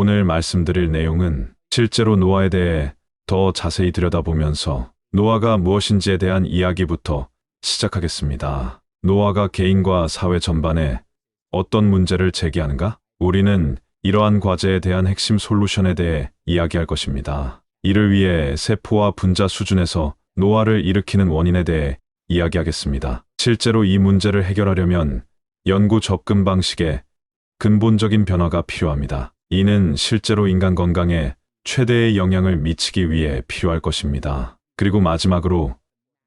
오늘 말씀드릴 내용은 실제로 노화에 대해 더 자세히 들여다보면서 노화가 무엇인지에 대한 이야기부터 시작하겠습니다. 노화가 개인과 사회 전반에 어떤 문제를 제기하는가? 우리는 이러한 과제에 대한 핵심 솔루션에 대해 이야기할 것입니다. 이를 위해 세포와 분자 수준에서 노화를 일으키는 원인에 대해 이야기하겠습니다. 실제로 이 문제를 해결하려면 연구 접근 방식에 근본적인 변화가 필요합니다. 이는 실제로 인간 건강에 최대의 영향을 미치기 위해 필요할 것입니다. 그리고 마지막으로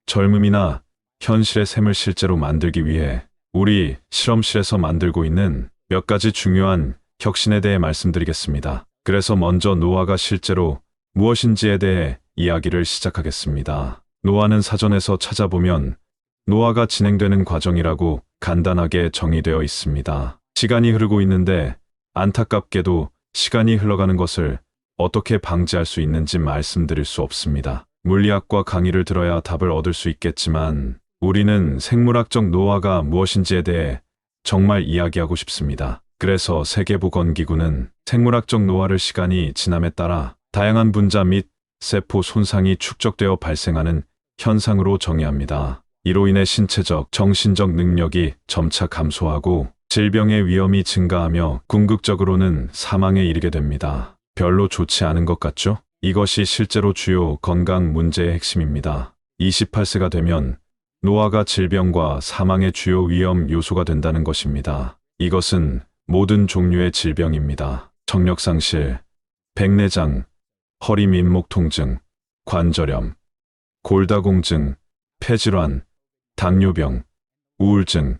젊음이나 현실의 셈을 실제로 만들기 위해 우리 실험실에서 만들고 있는 몇 가지 중요한 혁신에 대해 말씀드리겠습니다. 그래서 먼저 노화가 실제로 무엇인지에 대해 이야기를 시작하겠습니다. 노화는 사전에서 찾아보면 노화가 진행되는 과정이라고 간단하게 정의되어 있습니다. 시간이 흐르고 있는데 안타깝게도 시간이 흘러가는 것을 어떻게 방지할 수 있는지 말씀드릴 수 없습니다. 물리학과 강의를 들어야 답을 얻을 수 있겠지만 우리는 생물학적 노화가 무엇인지에 대해 정말 이야기하고 싶습니다. 그래서 세계보건기구는 생물학적 노화를 시간이 지남에 따라 다양한 분자 및 세포 손상이 축적되어 발생하는 현상으로 정의합니다. 이로 인해 신체적, 정신적 능력이 점차 감소하고 질병의 위험이 증가하며 궁극적으로는 사망에 이르게 됩니다. 별로 좋지 않은 것 같죠? 이것이 실제로 주요 건강 문제의 핵심입니다. 28세가 되면 노화가 질병과 사망의 주요 위험 요소가 된다는 것입니다. 이것은 모든 종류의 질병입니다. 청력상실, 백내장, 허리 민목 통증, 관절염, 골다공증, 폐질환, 당뇨병, 우울증.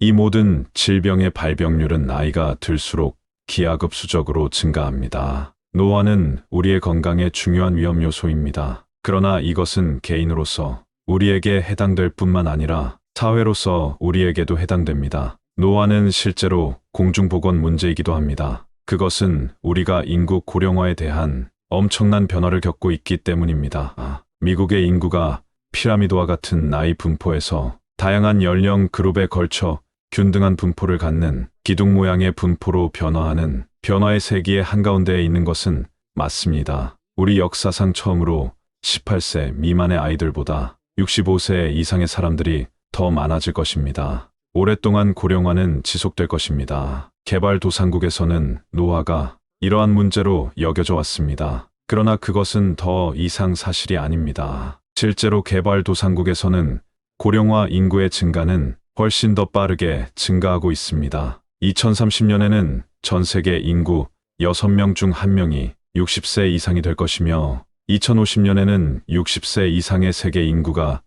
이 모든 질병의 발병률은 나이가 들수록 기하급수적으로 증가합니다. 노화는 우리의 건강에 중요한 위험 요소입니다. 그러나 이것은 개인으로서 우리에게 해당될 뿐만 아니라 사회로서 우리에게도 해당됩니다. 노화는 실제로 공중보건 문제이기도 합니다. 그것은 우리가 인구 고령화에 대한 엄청난 변화를 겪고 있기 때문입니다. 미국의 인구가 피라미드와 같은 나이 분포에서 다양한 연령 그룹에 걸쳐 균등한 분포를 갖는 기둥 모양의 분포로 변화하는 변화의 세기의 한가운데에 있는 것은 맞습니다. 우리 역사상 처음으로 18세 미만의 아이들보다 65세 이상의 사람들이 더 많아질 것입니다. 오랫동안 고령화는 지속될 것입니다. 개발도상국에서는 노화가 이러한 문제로 여겨져 왔습니다. 그러나 그것은 더 이상 사실이 아닙니다. 실제로 개발도상국에서는 고령화 인구의 증가는 훨씬 더 빠르게 증가하고 있습니다. 2030년에는 전 세계 인구 6명 중 1명이 60세 이상이 될 것이며 2050년에는 60세 이상의 세계 인구가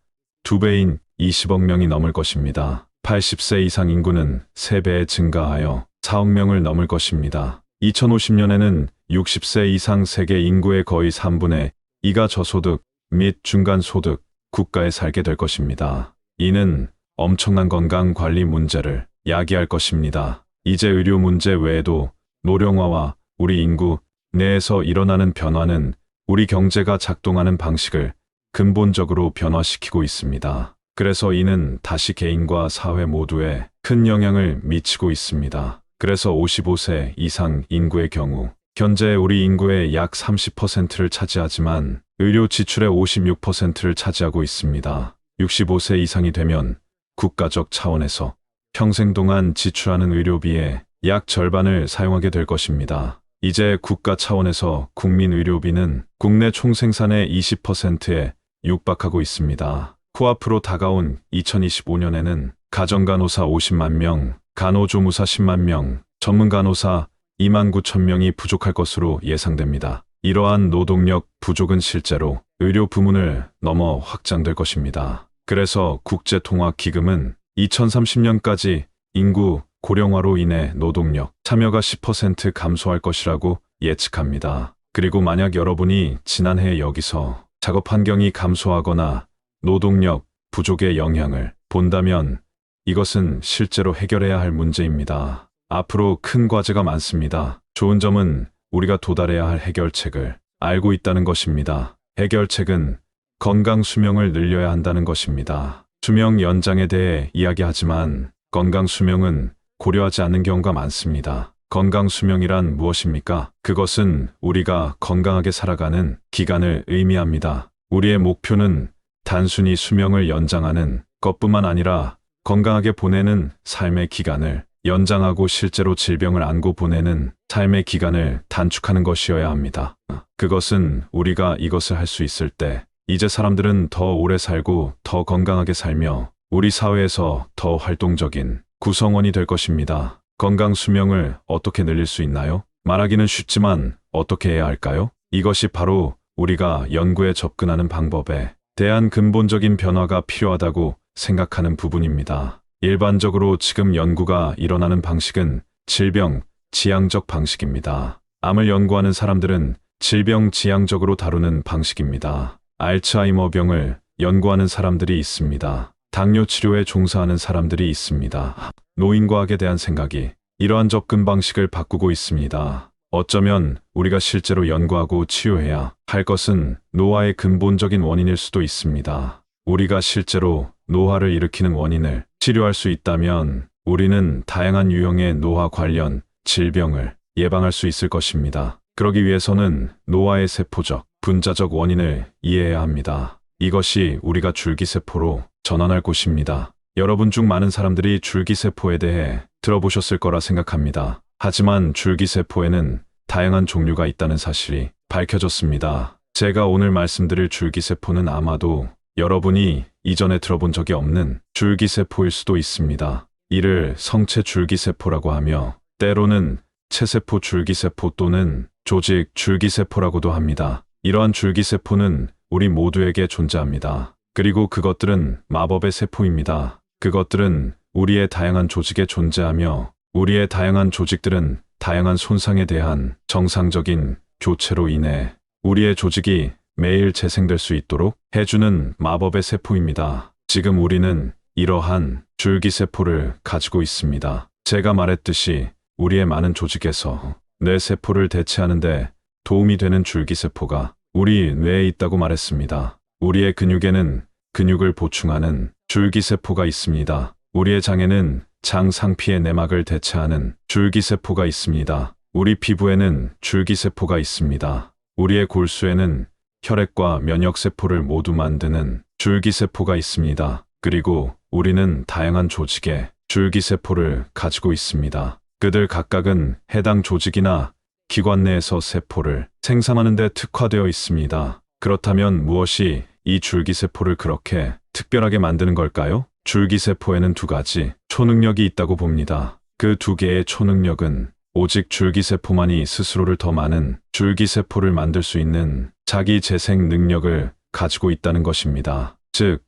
2배인 20억 명이 넘을 것입니다. 80세 이상 인구는 3배에 증가하여 4억 명을 넘을 것입니다. 2050년에는 60세 이상 세계 인구의 거의 3분의 2가 저소득 및 중간소득 국가에 살게 될 것입니다. 이는 엄청난 건강관리 문제를 야기할 것입니다. 이제 의료 문제 외에도 노령화와 우리 인구 내에서 일어나는 변화는 우리 경제가 작동하는 방식을 근본적으로 변화시키고 있습니다. 그래서 이는 다시 개인과 사회 모두에 큰 영향을 미치고 있습니다. 그래서 55세 이상 인구의 경우 현재 우리 인구의 약 30%를 차지하지만 의료 지출의 56%를 차지하고 있습니다. 65세 이상이 되면 국가적 차원에서 평생 동안 지출하는 의료비의 약 절반을 사용하게 될 것입니다. 이제 국가 차원에서 국민 의료비는 국내 총생산의 20%에 육박하고 있습니다. 코앞으로 다가온 2025년에는 가정간호사 50만 명, 간호조무사 10만 명, 전문간호사 2만 9천 명이 부족할 것으로 예상됩니다. 이러한 노동력 부족은 실제로 의료 부문을 넘어 확장될 것입니다. 그래서 국제통화기금은 2030년까지 인구 고령화로 인해 노동력 참여가 10% 감소할 것이라고 예측합니다. 그리고 만약 여러분이 지난해 여기서 작업 환경이 감소하거나 노동력 부족의 영향을 본다면 이것은 실제로 해결해야 할 문제입니다. 앞으로 큰 과제가 많습니다. 좋은 점은 우리가 도달해야 할 해결책을 알고 있다는 것입니다. 해결책은 건강 수명을 늘려야 한다는 것입니다. 수명 연장에 대해 이야기하지만 건강 수명은 고려하지 않는 경우가 많습니다. 건강 수명이란 무엇입니까? 그것은 우리가 건강하게 살아가는 기간을 의미합니다. 우리의 목표는 단순히 수명을 연장하는 것뿐만 아니라 건강하게 보내는 삶의 기간을 연장하고 실제로 질병을 안고 보내는 삶의 기간을 단축하는 것이어야 합니다. 그것은 우리가 이것을 할 수 있을 때 이제 사람들은 더 오래 살고 더 건강하게 살며 우리 사회에서 더 활동적인 구성원이 될 것입니다. 건강 수명을 어떻게 늘릴 수 있나요? 말하기는 쉽지만 어떻게 해야 할까요? 이것이 바로 우리가 연구에 접근하는 방법에 대한 근본적인 변화가 필요하다고 생각하는 부분입니다. 일반적으로 지금 연구가 일어나는 방식은 질병 지향적 방식입니다. 암을 연구하는 사람들은 질병 지향적으로 다루는 방식입니다. 알츠하이머병을 연구하는 사람들이 있습니다. 당뇨 치료에 종사하는 사람들이 있습니다. 노인과학에 대한 생각이 이러한 접근 방식을 바꾸고 있습니다. 어쩌면 우리가 실제로 연구하고 치유해야 할 것은 노화의 근본적인 원인일 수도 있습니다. 우리가 실제로 노화를 일으키는 원인을 치료할 수 있다면 우리는 다양한 유형의 노화 관련 질병을 예방할 수 있을 것입니다. 그러기 위해서는 노화의 세포적, 분자적 원인을 이해해야 합니다. 이것이 우리가 줄기세포로 전환할 곳입니다. 여러분 중 많은 사람들이 줄기세포에 대해 들어보셨을 거라 생각합니다. 하지만 줄기세포에는 다양한 종류가 있다는 사실이 밝혀졌습니다. 제가 오늘 말씀드릴 줄기세포는 아마도 여러분이 이전에 들어본 적이 없는 줄기세포일 수도 있습니다. 이를 성체 줄기세포라고 하며 때로는 체세포 줄기세포 또는 조직 줄기세포라고도 합니다. 이러한 줄기세포는 우리 모두에게 존재합니다. 그리고 그것들은 마법의 세포입니다. 그것들은 우리의 다양한 조직에 존재하며 우리의 다양한 조직들은 다양한 손상에 대한 정상적인 교체로 인해 우리의 조직이 매일 재생될 수 있도록 해주는 마법의 세포입니다. 지금 우리는 이러한 줄기세포를 가지고 있습니다. 제가 말했듯이 우리의 많은 조직에서 뇌세포를 대체하는데 도움이 되는 줄기세포가 우리 뇌에 있다고 말했습니다. 우리의 근육에는 근육을 보충하는 줄기세포가 있습니다. 우리의 장에는 장 상피의 내막을 대체하는 줄기세포가 있습니다. 우리 피부에는 줄기세포가 있습니다. 우리의 골수에는 혈액과 면역세포를 모두 만드는 줄기세포가 있습니다. 그리고 우리는 다양한 조직의 줄기세포를 가지고 있습니다. 그들 각각은 해당 조직이나 기관 내에서 세포를 생산하는 데 특화되어 있습니다. 그렇다면 무엇이 이 줄기세포를 그렇게 특별하게 만드는 걸까요? 줄기세포에는 두 가지 초능력이 있다고 봅니다. 그 두 개의 초능력은 오직 줄기세포만이 스스로를 더 많은 줄기세포를 만들 수 있는 자기 재생 능력을 가지고 있다는 것입니다. 즉,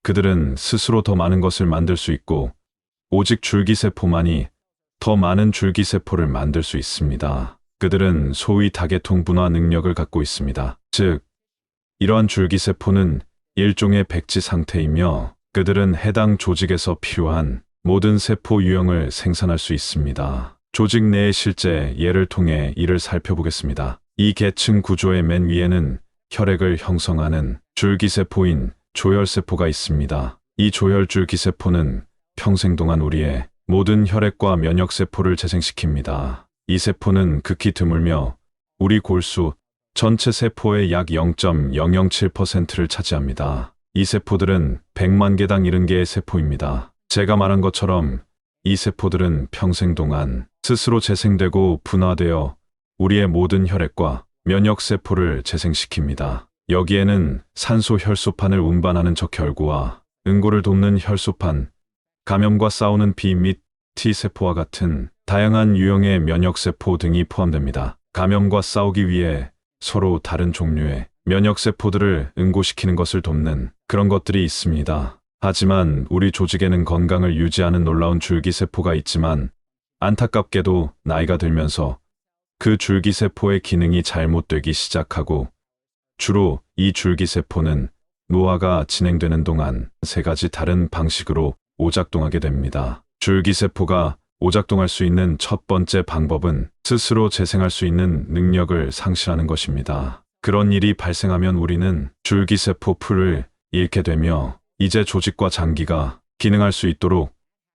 그들은 스스로 더 많은 것을 만들 수 있고 오직 줄기세포만이 더 많은 줄기세포를 만들 수 있습니다. 그들은 소위 다계통 분화 능력을 갖고 있습니다. 즉, 이러한 줄기세포는 일종의 백지 상태이며 그들은 해당 조직에서 필요한 모든 세포 유형을 생산할 수 있습니다. 조직 내의 실제 예를 통해 이를 살펴보겠습니다. 이 계층 구조의 맨 위에는 혈액을 형성하는 줄기세포인 조혈세포가 있습니다. 이 조혈줄기세포는 평생 동안 우리의 모든 혈액과 면역세포를 재생시킵니다. 이 세포는 극히 드물며 우리 골수 전체 세포의 약 0.007%를 차지합니다. 이 세포들은 100만 개당 70개의 세포입니다. 제가 말한 것처럼 이 세포들은 평생 동안 스스로 재생되고 분화되어 우리의 모든 혈액과 면역세포를 재생시킵니다. 여기에는 산소 혈소판을 운반하는 적혈구와 응고를 돕는 혈소판, 감염과 싸우는 B 및 T세포와 같은 다양한 유형의 면역세포 등이 포함됩니다. 감염과 싸우기 위해 서로 다른 종류의 면역세포들을 응고시키는 것을 돕는 그런 것들이 있습니다. 하지만 우리 조직에는 건강을 유지하는 놀라운 줄기세포가 있지만 안타깝게도 나이가 들면서 그 줄기세포의 기능이 잘못되기 시작하고 주로 이 줄기세포는 노화가 진행되는 동안 세 가지 다른 방식으로 오작동하게 됩니다. 줄기세포가 오작동할 수 있는 첫 번째 방법은 스스로 재생할 수 있는 능력을 상실하는 것입니다. 그런 일이 발생하면 우리는 줄기세포 풀을 잃게 되며 이제 조직과 장기가 기능할 수 있도록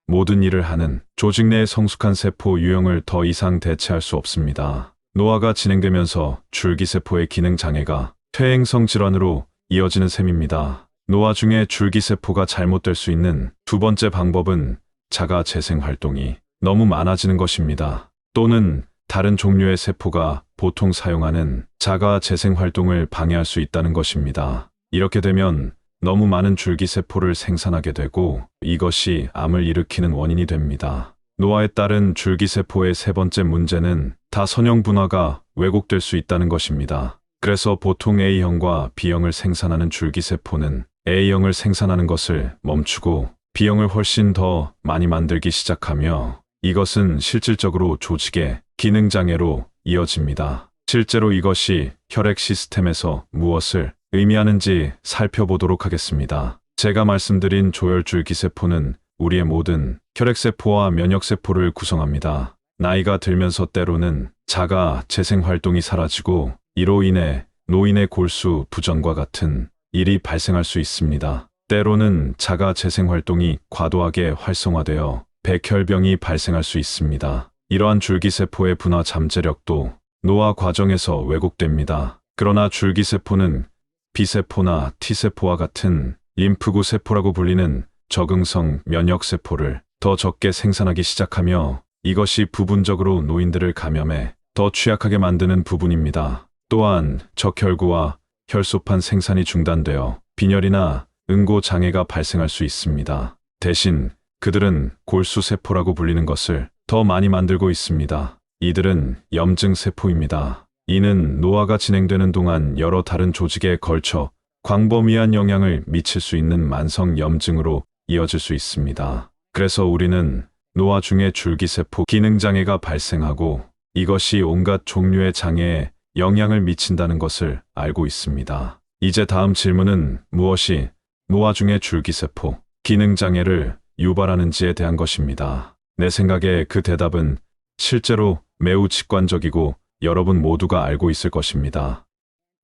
모든 일을 하는 조직 내의 성숙한 세포 유형을 더 이상 대체할 수 없습니다. 노화가 진행되면서 줄기세포의 기능 장애가 퇴행성 질환으로 이어지는 셈입니다. 노화 중에 줄기세포가 잘못될 수 있는 두 번째 방법은 자가 재생 활동이 너무 많아지는 것입니다. 또는 다른 종류의 세포가 보통 사용하는 자가 재생 활동을 방해할 수 있다는 것입니다. 이렇게 되면 너무 많은 줄기세포를 생산하게 되고 이것이 암을 일으키는 원인이 됩니다. 노화에 따른 줄기세포의 세 번째 문제는 다선형 분화가 왜곡될 수 있다는 것입니다. 그래서 보통 A형과 B형을 생산하는 줄기세포는 A형을 생산하는 것을 멈추고 B형을 훨씬 더 많이 만들기 시작하며 이것은 실질적으로 조직의 기능장애로 이어집니다. 실제로 이것이 혈액 시스템에서 무엇을 의미하는지 살펴보도록 하겠습니다. 제가 말씀드린 조혈줄기세포는 우리의 모든 혈액세포와 면역세포를 구성합니다. 나이가 들면서 때로는 자가 재생활동이 사라지고 이로 인해 노인의 골수 부전과 같은 일이 발생할 수 있습니다. 때로는 자가 재생활동이 과도하게 활성화되어 백혈병이 발생할 수 있습니다. 이러한 줄기세포의 분화 잠재력도 노화 과정에서 왜곡됩니다. 그러나 줄기세포는 B세포나 T세포와 같은 림프구 세포라고 불리는 적응성 면역세포를 더 적게 생산하기 시작하며 이것이 부분적으로 노인들을 감염해 더 취약하게 만드는 부분입니다. 또한 적혈구와 혈소판 생산이 중단되어 빈혈이나 응고 장애가 발생할 수 있습니다. 대신 그들은 골수세포라고 불리는 것을 더 많이 만들고 있습니다. 이들은 염증세포입니다. 이는 노화가 진행되는 동안 여러 다른 조직에 걸쳐 광범위한 영향을 미칠 수 있는 만성 염증으로 이어질 수 있습니다. 그래서 우리는 노화 중에 줄기세포 기능장애가 발생하고 이것이 온갖 종류의 장애에 영향을 미친다는 것을 알고 있습니다. 이제 다음 질문은 무엇이 노화 중에 줄기세포 기능장애를 유발하는지에 대한 것입니다. 내 생각에 그 대답은 실제로 매우 직관적이고 여러분 모두가 알고 있을 것입니다.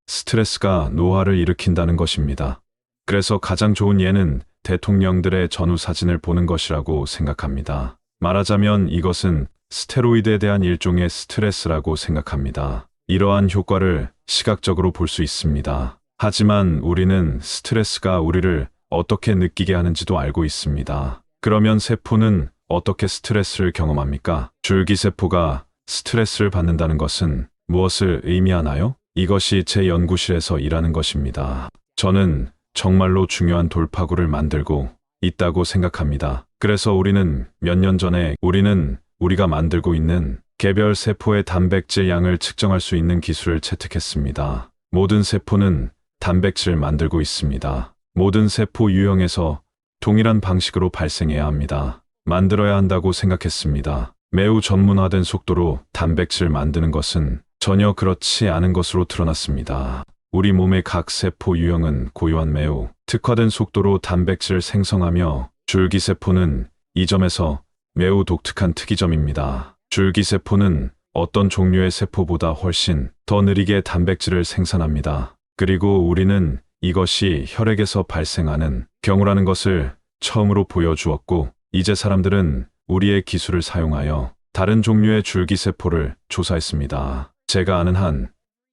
스트레스가 노화를 일으킨다는 것입니다. 그래서 가장 좋은 예는 대통령들의 전후 사진을 보는 것이라고 생각합니다. 말하자면 이것은 스테로이드에 대한 일종의 스트레스라고 생각합니다. 이러한 효과를 시각적으로 볼 수 있습니다. 하지만 우리는 스트레스가 우리를 어떻게 느끼게 하는지도 알고 있습니다. 그러면 세포는 어떻게 스트레스를 경험합니까? 줄기세포가 스트레스를 받는다는 것은 무엇을 의미하나요? 이것이 제 연구실에서 일하는 것입니다. 저는 정말로 중요한 돌파구를 만들고 있다고 생각합니다. 그래서 우리는 몇 년 전에 우리가 만들고 있는 개별 세포의 단백질 양을 측정할 수 있는 기술을 채택했습니다. 모든 세포는 단백질을 만들고 있습니다. 모든 세포 유형에서 동일한 방식으로 발생해야 합니다. 만들어야 한다고 생각했습니다. 매우 전문화된 속도로 단백질을 만드는 것은 전혀 그렇지 않은 것으로 드러났습니다. 우리 몸의 각 세포 유형은 고유한 매우 특화된 속도로 단백질을 생성하며 줄기세포는 이 점에서 매우 독특한 특이점입니다. 줄기세포는 어떤 종류의 세포보다 훨씬 더 느리게 단백질을 생산합니다. 그리고 우리는 이것이 혈액에서 발생하는 경우라는 것을 처음으로 보여주었고 이제 사람들은 우리의 기술을 사용하여 다른 종류의 줄기세포를 조사했습니다. 제가 아는 한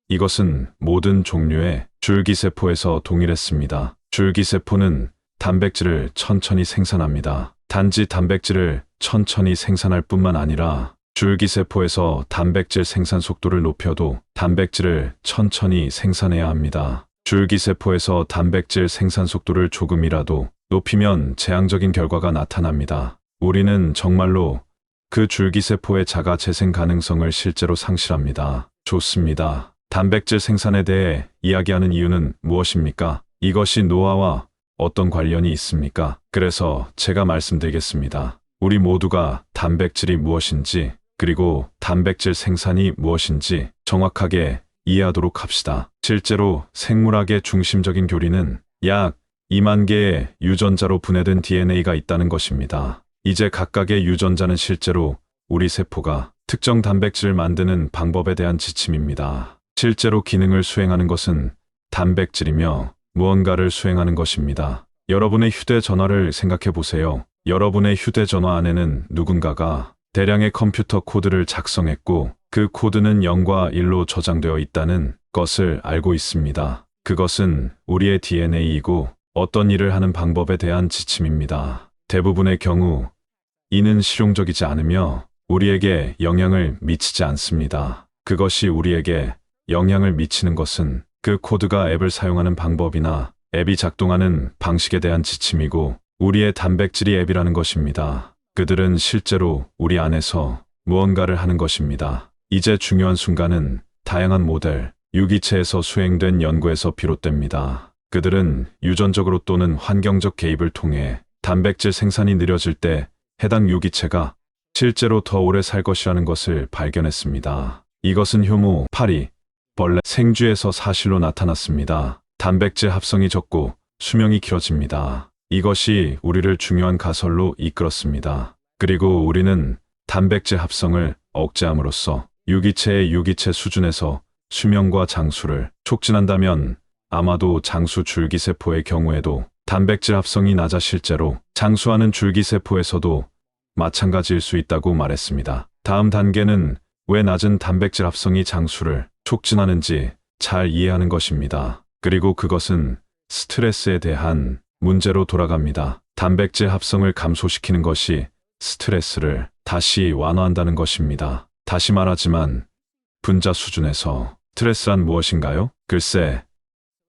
이것은 모든 종류의 줄기세포에서 동일했습니다. 줄기세포는 단백질을 천천히 생산합니다. 단지 단백질을 천천히 생산할 뿐만 아니라 줄기세포에서 단백질 생산 속도를 높여도 단백질을 천천히 생산해야 합니다. 줄기세포에서 단백질 생산 속도를 조금이라도 높이면 재앙적인 결과가 나타납니다. 우리는 정말로 그 줄기세포의 자가 재생 가능성을 실제로 상실합니다. 좋습니다. 단백질 생산에 대해 이야기하는 이유는 무엇입니까? 이것이 노화와 어떤 관련이 있습니까? 그래서 제가 말씀드리겠습니다. 우리 모두가 단백질이 무엇인지 그리고 단백질 생산이 무엇인지 정확하게 이해하도록 합시다. 실제로 생물학의 중심적인 교리는 약 2만 개의 유전자로 분해된 DNA가 있다는 것입니다. 이제 각각의 유전자는 실제로 우리 세포가 특정 단백질을 만드는 방법에 대한 지침입니다. 실제로 기능을 수행하는 것은 단백질이며 무언가를 수행하는 것입니다. 여러분의 휴대전화를 생각해 보세요. 여러분의 휴대전화 안에는 누군가가 대량의 컴퓨터 코드를 작성했고 그 코드는 0과 1로 저장되어 있다는 것을 알고 있습니다. 그것은 우리의 DNA이고 어떤 일을 하는 방법에 대한 지침입니다. 대부분의 경우 이는 실용적이지 않으며 우리에게 영향을 미치지 않습니다. 그것이 우리에게 영향을 미치는 것은 그 코드가 앱을 사용하는 방법이나 앱이 작동하는 방식에 대한 지침이고 우리의 단백질이 앱이라는 것입니다. 그들은 실제로 우리 안에서 무언가를 하는 것입니다. 이제 중요한 순간은 다양한 모델, 유기체에서 수행된 연구에서 비롯됩니다. 그들은 유전적으로 또는 환경적 개입을 통해 단백질 생산이 느려질 때 해당 유기체가 실제로 더 오래 살 것이라는 것을 발견했습니다. 이것은 효모, 파리, 벌레, 생쥐에서 사실로 나타났습니다. 단백질 합성이 적고 수명이 길어집니다. 이것이 우리를 중요한 가설로 이끌었습니다. 그리고 우리는 단백질 합성을 억제함으로써 유기체의 유기체 수준에서 수명과 장수를 촉진한다면 아마도 장수 줄기세포의 경우에도 단백질 합성이 낮아 실제로 장수하는 줄기세포에서도 마찬가지일 수 있다고 말했습니다. 다음 단계는 왜 낮은 단백질 합성이 장수를 촉진하는지 잘 이해하는 것입니다. 그리고 그것은 스트레스에 대한 문제로 돌아갑니다. 단백질 합성을 감소시키는 것이 스트레스를 다시 완화한다는 것입니다. 다시 말하지만 분자 수준에서 스트레스란 무엇인가요? 글쎄,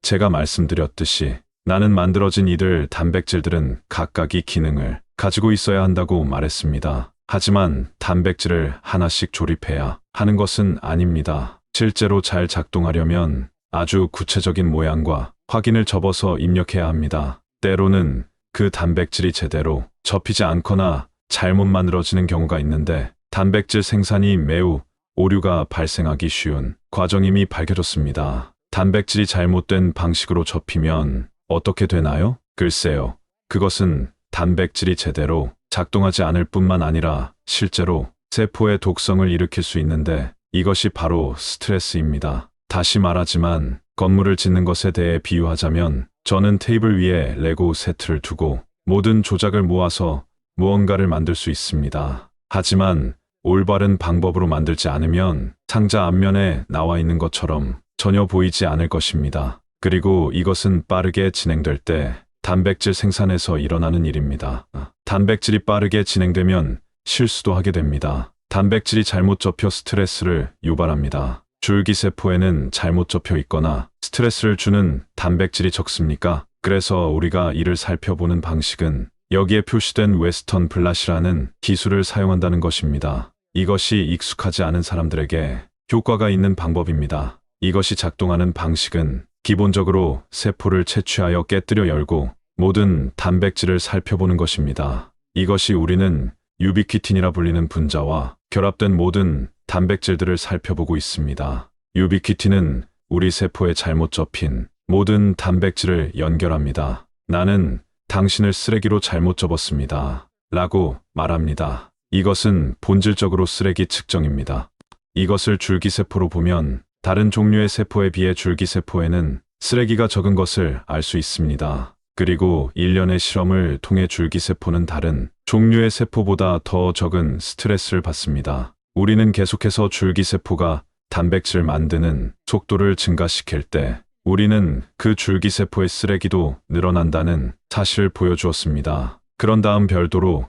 제가 말씀드렸듯이 나는 만들어진 이들 단백질들은 각각의 기능을 가지고 있어야 한다고 말했습니다. 하지만 단백질을 하나씩 조립해야 하는 것은 아닙니다. 실제로 잘 작동하려면 아주 구체적인 모양과 확인을 접어서 입력해야 합니다. 때로는 그 단백질이 제대로 접히지 않거나 잘못 만들어지는 경우가 있는데 단백질 생산이 매우 오류가 발생하기 쉬운 과정임이 밝혀졌습니다. 단백질이 잘못된 방식으로 접히면 어떻게 되나요? 글쎄요. 그것은 단백질이 제대로 작동하지 않을 뿐만 아니라 실제로 세포의 독성을 일으킬 수 있는데 이것이 바로 스트레스입니다. 다시 말하지만 건물을 짓는 것에 대해 비유하자면 저는 테이블 위에 레고 세트를 두고 모든 조작을 모아서 무언가를 만들 수 있습니다. 하지만 올바른 방법으로 만들지 않으면 상자 앞면에 나와 있는 것처럼 전혀 보이지 않을 것입니다. 그리고 이것은 빠르게 진행될 때 단백질 생산에서 일어나는 일입니다. 단백질이 빠르게 진행되면 실수도 하게 됩니다. 단백질이 잘못 접혀 스트레스를 유발합니다. 줄기세포에는 잘못 접혀 있거나 스트레스를 주는 단백질이 적습니까? 그래서 우리가 이를 살펴보는 방식은 여기에 표시된 웨스턴 블라시라는 기술을 사용한다는 것입니다. 이것이 익숙하지 않은 사람들에게 효과가 있는 방법입니다. 이것이 작동하는 방식은 기본적으로 세포를 채취하여 깨뜨려 열고 모든 단백질을 살펴보는 것입니다. 이것이 우리는 유비퀴틴이라 불리는 분자와 결합된 모든 단백질들을 살펴보고 있습니다. 유비퀴틴은 우리 세포에 잘못 접힌 모든 단백질을 연결합니다. 나는 당신을 쓰레기로 잘못 접었습니다. 라고 말합니다. 이것은 본질적으로 쓰레기 측정입니다. 이것을 줄기세포로 보면 다른 종류의 세포에 비해 줄기세포에는 쓰레기가 적은 것을 알 수 있습니다. 그리고 일련의 실험을 통해 줄기세포는 다른 종류의 세포보다 더 적은 스트레스를 받습니다. 우리는 계속해서 줄기세포가 단백질을 만드는 속도를 증가시킬 때 우리는 그 줄기세포의 쓰레기도 늘어난다는 사실을 보여주었습니다. 그런 다음 별도로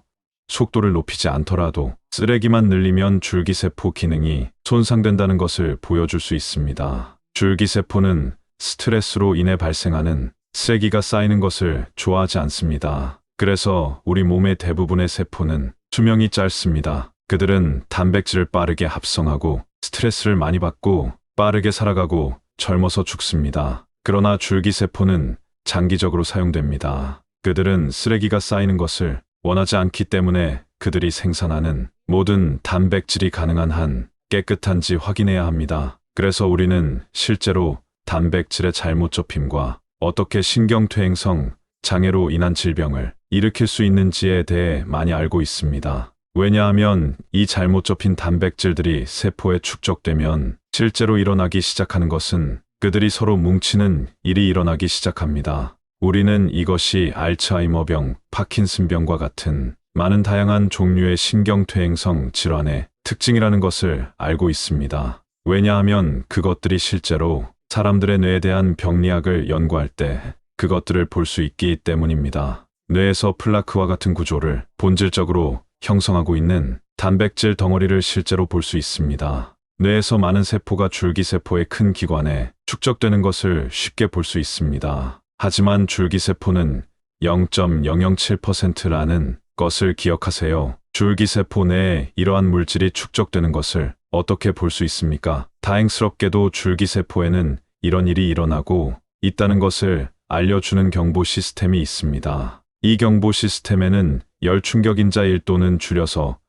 속도를 높이지 않더라도 쓰레기만 늘리면 줄기세포 기능이 손상된다는 것을 보여줄 수 있습니다. 줄기세포는 스트레스로 인해 발생하는 쓰레기가 쌓이는 것을 좋아하지 않습니다. 그래서 우리 몸의 대부분의 세포는 수명이 짧습니다. 그들은 단백질을 빠르게 합성하고 스트레스를 많이 받고 빠르게 살아가고 젊어서 죽습니다. 그러나 줄기세포는 장기적으로 사용됩니다. 그들은 쓰레기가 쌓이는 것을 원하지 않기 때문에 그들이 생산하는 모든 단백질이 가능한 한 깨끗한지 확인해야 합니다. 그래서 우리는 실제로 단백질의 잘못 접힘과 어떻게 신경퇴행성 장애로 인한 질병을 일으킬 수 있는지에 대해 많이 알고 있습니다. 왜냐하면 이 잘못 접힌 단백질들이 세포에 축적되면 실제로 일어나기 시작하는 것은 그들이 서로 뭉치는 일이 일어나기 시작합니다. 우리는 이것이 알츠하이머병, 파킨슨병과 같은 많은 다양한 종류의 신경퇴행성 질환의 특징이라는 것을 알고 있습니다. 왜냐하면 그것들이 실제로 사람들의 뇌에 대한 병리학을 연구할 때 그것들을 볼 수 있기 때문입니다. 뇌에서 플라크와 같은 구조를 본질적으로 형성하고 있는 단백질 덩어리를 실제로 볼 수 있습니다. 뇌에서 많은 세포가 줄기세포의 큰 기관에 축적되는 것을 쉽게 볼 수 있습니다. 하지만 줄기세포는 0.007%라는 것을 기억하세요. 줄기세포 내에 이러한 물질이 축적되는 것을 어떻게 볼 수 있습니까? 다행스럽게도 줄기세포에는 이런 일이 일어나고 있다는 것을 알려주는 경보 시스템이 있습니다. 이 경보 시스템에는 열충격인자 1 또는 줄여서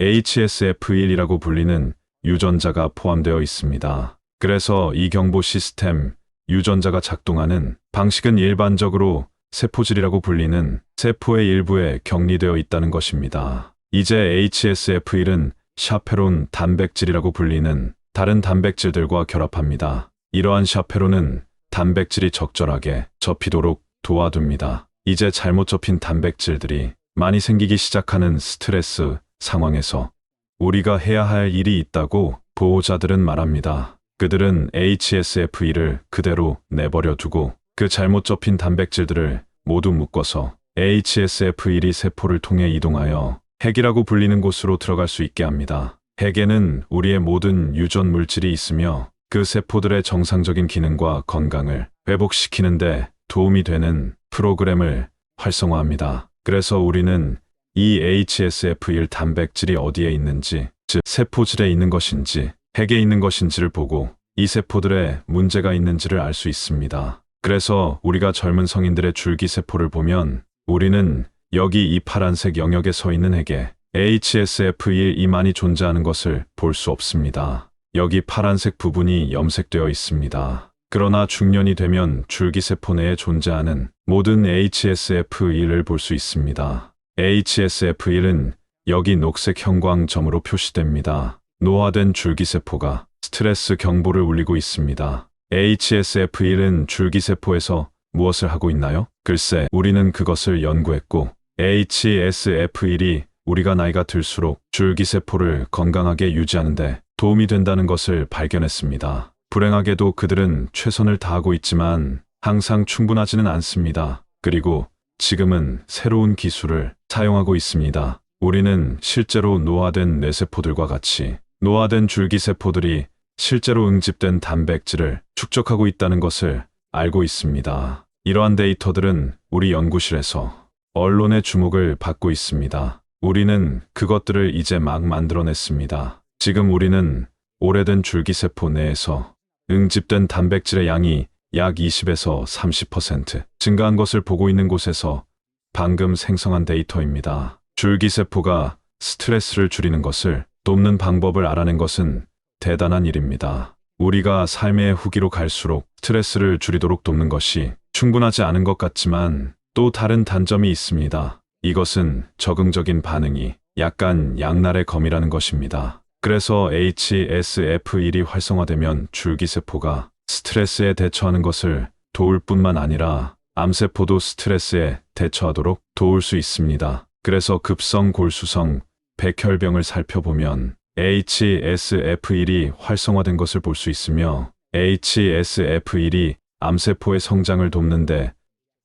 HSF1이라고 불리는 유전자가 포함되어 있습니다. 그래서 이 경보 시스템 유전자가 작동하는 방식은 일반적으로 세포질이라고 불리는 세포의 일부에 격리되어 있다는 것입니다. 이제 HSF1은 샤페론 단백질이라고 불리는 다른 단백질들과 결합합니다. 이러한 샤페론은 단백질이 적절하게 접히도록 도와줍니다. 이제 잘못 접힌 단백질들이 많이 생기기 시작하는 스트레스 상황에서 우리가 해야 할 일이 있다고 보호자들은 말합니다. 그들은 HSF1을 그대로 내버려 두고 그 잘못 접힌 단백질들을 모두 묶어서 HSF1이 세포를 통해 이동하여 핵이라고 불리는 곳으로 들어갈 수 있게 합니다. 핵에는 우리의 모든 유전 물질이 있으며 그 세포들의 정상적인 기능과 건강을 회복시키는데 도움이 되는 프로그램을 활성화합니다. 그래서 우리는 이 HSF1 단백질이 어디에 있는지, 즉 세포질에 있는 것인지 핵에 있는 것인지를 보고 이 세포들의 문제가 있는지를 알 수 있습니다. 그래서 우리가 젊은 성인들의 줄기세포를 보면 우리는 여기 이 파란색 영역에 서 있는 핵에 HSF1이 많이 존재하는 것을 볼 수 없습니다. 여기 파란색 부분이 염색되어 있습니다. 그러나 중년이 되면 줄기세포 내에 존재하는 모든 HSF1을 볼 수 있습니다. HSF1은 여기 녹색 형광점으로 표시됩니다. 노화된 줄기세포가 스트레스 경보를 울리고 있습니다. HSF1은 줄기세포에서 무엇을 하고 있나요? 글쎄, 우리는 그것을 연구했고 HSF1이 우리가 나이가 들수록 줄기세포를 건강하게 유지하는데 도움이 된다는 것을 발견했습니다. 불행하게도 그들은 최선을 다하고 있지만 항상 충분하지는 않습니다. 그리고 지금은 새로운 기술을 사용하고 있습니다. 우리는 실제로 노화된 뇌세포들과 같이 노화된 줄기세포들이 실제로 응집된 단백질을 축적하고 있다는 것을 알고 있습니다. 이러한 데이터들은 우리 연구실에서 언론의 주목을 받고 있습니다. 우리는 그것들을 이제 막 만들어냈습니다. 지금 우리는 오래된 줄기세포 내에서 응집된 단백질의 양이 약 20에서 30% 증가한 것을 보고 있는 곳에서 방금 생성한 데이터입니다. 줄기세포가 스트레스를 줄이는 것을 돕는 방법을 알아낸 것은 대단한 일입니다. 우리가 삶의 후기로 갈수록 스트레스를 줄이도록 돕는 것이 충분하지 않은 것 같지만 또 다른 단점이 있습니다. 이것은 적응적인 반응이 약간 양날의 검이라는 것입니다. 그래서 HSF1이 활성화되면 줄기세포가 스트레스에 대처하는 것을 도울 뿐만 아니라 암세포도 스트레스에 대처하도록 도울 수 있습니다. 그래서 급성 골수성 백혈병을 살펴보면 HSF1이 활성화된 것을 볼 수 있으며 HSF1이 암세포의 성장을 돕는데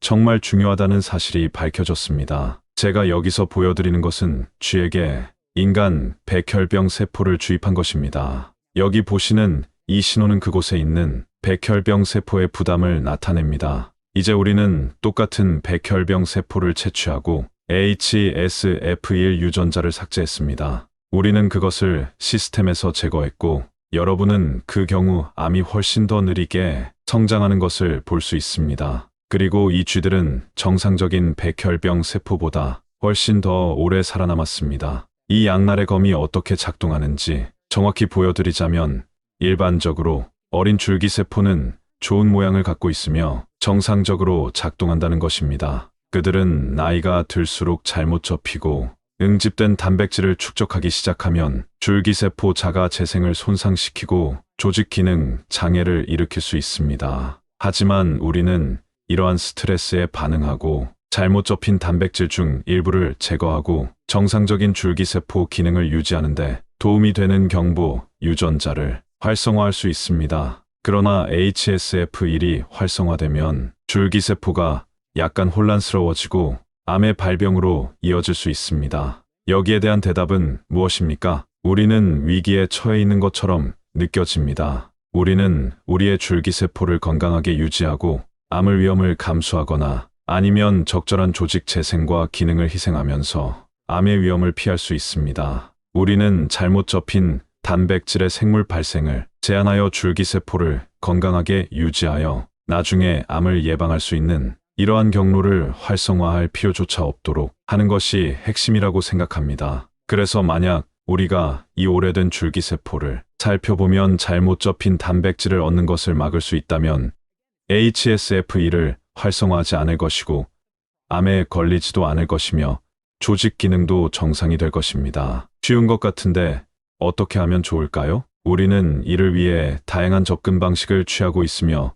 정말 중요하다는 사실이 밝혀졌습니다. 제가 여기서 보여드리는 것은 쥐에게 인간 백혈병 세포를 주입한 것입니다. 여기 보시는 이 신호는 그곳에 있는 백혈병 세포의 부담을 나타냅니다. 이제 우리는 똑같은 백혈병 세포를 채취하고 HSF1 유전자를 삭제했습니다. 우리는 그것을 시스템에서 제거했고 여러분은 그 경우 암이 훨씬 더 느리게 성장하는 것을 볼 수 있습니다. 그리고 이 쥐들은 정상적인 백혈병 세포보다 훨씬 더 오래 살아남았습니다. 이 양날의 검이 어떻게 작동하는지 정확히 보여드리자면 일반적으로 어린 줄기세포는 좋은 모양을 갖고 있으며 정상적으로 작동한다는 것입니다. 그들은 나이가 들수록 잘못 접히고 응집된 단백질을 축적하기 시작하면 줄기세포 자가 재생을 손상시키고 조직 기능 장애를 일으킬 수 있습니다. 하지만 우리는 이러한 스트레스에 반응하고 잘못 접힌 단백질 중 일부를 제거하고 정상적인 줄기세포 기능을 유지하는데 도움이 되는 경부 유전자를 활성화할 수 있습니다. 그러나 HSF1이 활성화되면 줄기세포가 약간 혼란스러워지고 암의 발병으로 이어질 수 있습니다. 여기에 대한 대답은 무엇입니까? 우리는 위기에 처해 있는 것처럼 느껴집니다. 우리는 우리의 줄기세포를 건강하게 유지하고 암의 위험을 감수하거나 아니면 적절한 조직 재생과 기능을 희생하면서 암의 위험을 피할 수 있습니다. 우리는 잘못 접힌 단백질의 생물 발생을 제한하여 줄기세포를 건강하게 유지하여 나중에 암을 예방할 수 있는 이러한 경로를 활성화할 필요조차 없도록 하는 것이 핵심이라고 생각합니다. 그래서 만약 우리가 이 오래된 줄기세포를 살펴보면 잘못 접힌 단백질을 얻는 것을 막을 수 있다면 HSF1을 활성화하지 않을 것이고 암에 걸리지도 않을 것이며 조직 기능도 정상이 될 것입니다. 쉬운 것 같은데 어떻게 하면 좋을까요? 우리는 이를 위해 다양한 접근 방식을 취하고 있으며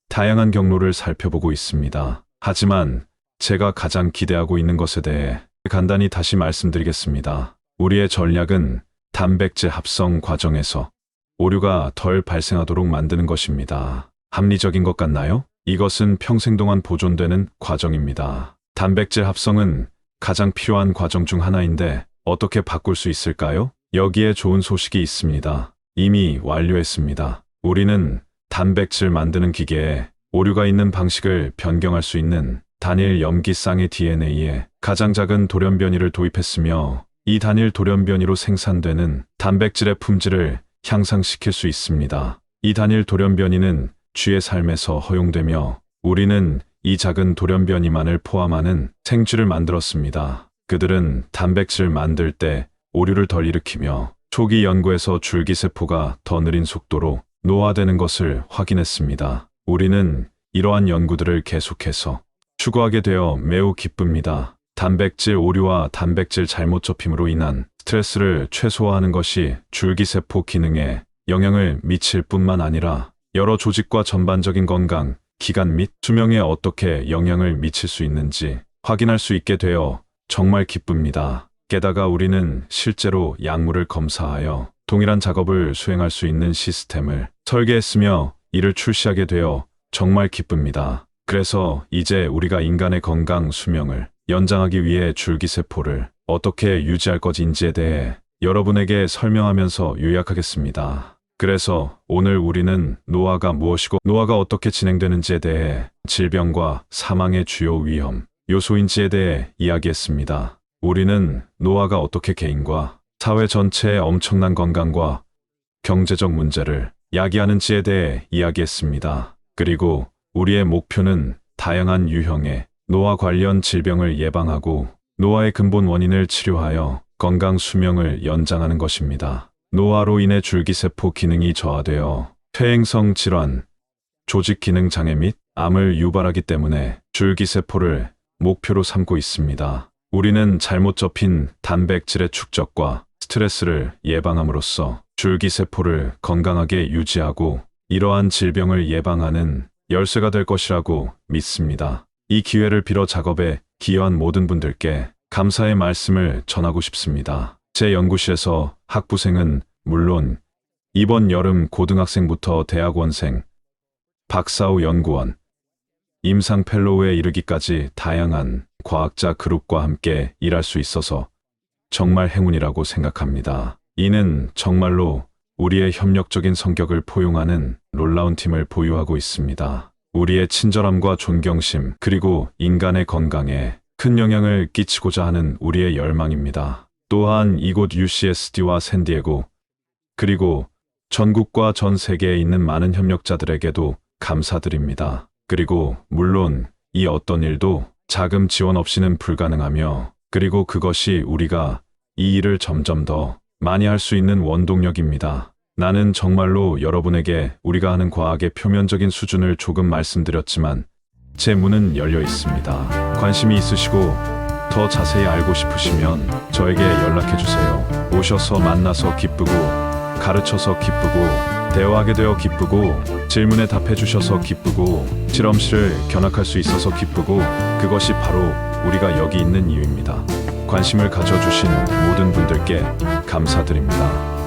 다양한 경로를 살펴보고 있습니다. 하지만 제가 가장 기대하고 있는 것에 대해 간단히 다시 말씀드리겠습니다. 우리의 전략은 단백질 합성 과정에서 오류가 덜 발생하도록 만드는 것입니다. 합리적인 것 같나요? 이것은 평생 동안 보존되는 과정입니다. 단백질 합성은 가장 필요한 과정 중 하나인데 어떻게 바꿀 수 있을까요? 여기에 좋은 소식이 있습니다. 이미 완료했습니다. 우리는 단백질 만드는 기계에 오류가 있는 방식을 변경할 수 있는 단일 염기쌍의 DNA에 가장 작은 돌연변이를 도입했으며 이 단일 돌연변이로 생산되는 단백질의 품질을 향상시킬 수 있습니다. 이 단일 돌연변이는 쥐의 삶에서 허용되며 우리는 이 작은 돌연변이만을 포함하는 생쥐를 만들었습니다. 그들은 단백질 만들 때 오류를 덜 일으키며 초기 연구에서 줄기세포가 더 느린 속도로 노화되는 것을 확인했습니다. 우리는 이러한 연구들을 계속해서 추구하게 되어 매우 기쁩니다. 단백질 오류와 단백질 잘못 접힘으로 인한 스트레스를 최소화하는 것이 줄기세포 기능에 영향을 미칠 뿐만 아니라 여러 조직과 전반적인 건강, 기관 및 수명에 어떻게 영향을 미칠 수 있는지 확인할 수 있게 되어 정말 기쁩니다. 게다가 우리는 실제로 약물을 검사하여 동일한 작업을 수행할 수 있는 시스템을 설계했으며 이를 출시하게 되어 정말 기쁩니다. 그래서 이제 우리가 인간의 건강 수명을 연장하기 위해 줄기세포를 어떻게 유지할 것인지에 대해 여러분에게 설명하면서 요약하겠습니다. 그래서 오늘 우리는 노화가 무엇이고 노화가 어떻게 진행되는지에 대해 질병과 사망의 주요 위험 요소인지에 대해 이야기했습니다. 우리는 노화가 어떻게 개인과 사회 전체의 엄청난 건강과 경제적 문제를 야기하는지에 대해 이야기했습니다. 그리고 우리의 목표는 다양한 유형의 노화 관련 질병을 예방하고 노화의 근본 원인을 치료하여 건강 수명을 연장하는 것입니다. 노화로 인해 줄기세포 기능이 저하되어 퇴행성 질환, 조직 기능 장애 및 암을 유발하기 때문에 줄기세포를 목표로 삼고 있습니다. 우리는 잘못 접힌 단백질의 축적과 스트레스를 예방함으로써 줄기세포를 건강하게 유지하고 이러한 질병을 예방하는 열쇠가 될 것이라고 믿습니다. 이 기회를 빌어 작업에 기여한 모든 분들께 감사의 말씀을 전하고 싶습니다. 제 연구실에서 학부생은 물론 이번 여름 고등학생부터 대학원생, 박사 후 연구원, 임상 펠로우에 이르기까지 다양한 과학자 그룹과 함께 일할 수 있어서 정말 행운이라고 생각합니다. 이는 정말로 우리의 협력적인 성격을 포용하는 놀라운 팀을 보유하고 있습니다. 우리의 친절함과 존경심 그리고 인간의 건강에 큰 영향을 끼치고자 하는 우리의 열망입니다. 또한 이곳 UCSD와 샌디에고 그리고 전국과 전 세계에 있는 많은 협력자들에게도 감사드립니다. 그리고 물론 이 어떤 일도 자금 지원 없이는 불가능하며 그리고 그것이 우리가 이 일을 점점 더 많이 할 수 있는 원동력입니다. 나는 정말로 여러분에게 우리가 하는 과학의 표면적인 수준을 조금 말씀드렸지만 제 문은 열려 있습니다. 관심이 있으시고 더 자세히 알고 싶으시면 저에게 연락해 주세요. 오셔서 만나서 기쁘고 가르쳐서 기쁘고 대화하게 되어 기쁘고 질문에 답해 주셔서 기쁘고 실험실을 견학할 수 있어서 기쁘고 그것이 바로 우리가 여기 있는 이유입니다. 관심을 가져주신 모든 분들께 감사드립니다.